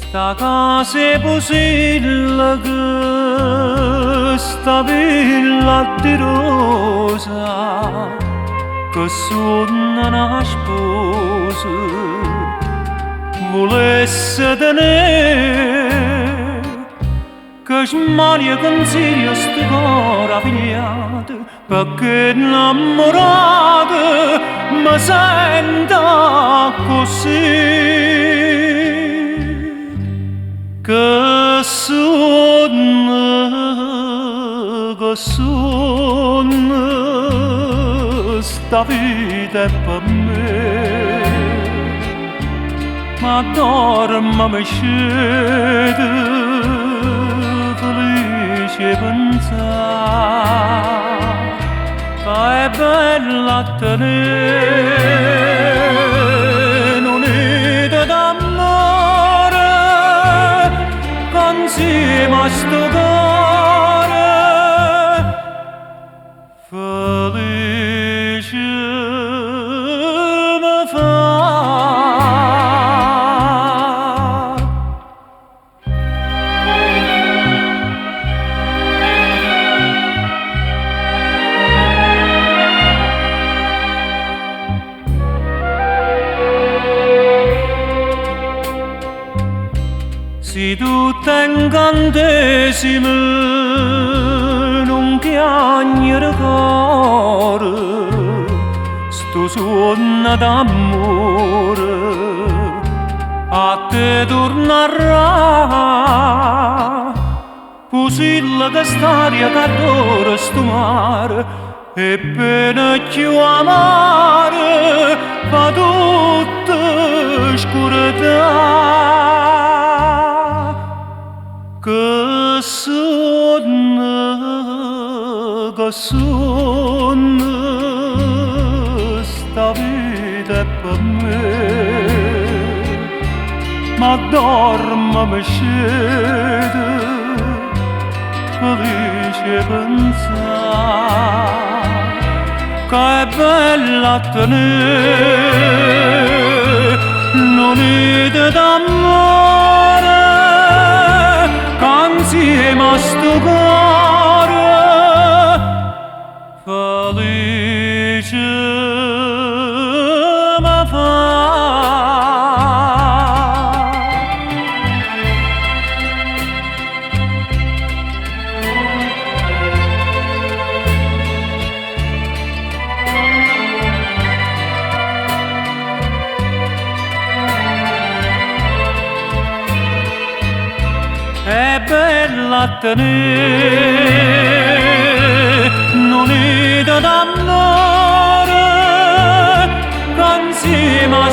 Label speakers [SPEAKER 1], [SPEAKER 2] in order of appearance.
[SPEAKER 1] sta casa è pusilla che sta villa di rosa che sono una sposa volesse tenere che smalia consiglio sto cuore affiliato perché innamorata mi senta così che sono sta vita è per me ma dorma mi scende felice pensare che è bella a tenere un'unità d'amore insieme a sto cuore felice mi fa. Si tutto è incantesimo non piagnere cuore sto suono d'amore a te tornerà pusilla che staria che adora sto mare e pena più amare fa tutta scurità che sono sta vita è per me ma dorma mi scende felice pensare che è bella a tenere l'unità d'amore insieme a sto cuore felice mi fa. È bella a tenere un'unità d'amore che insieme a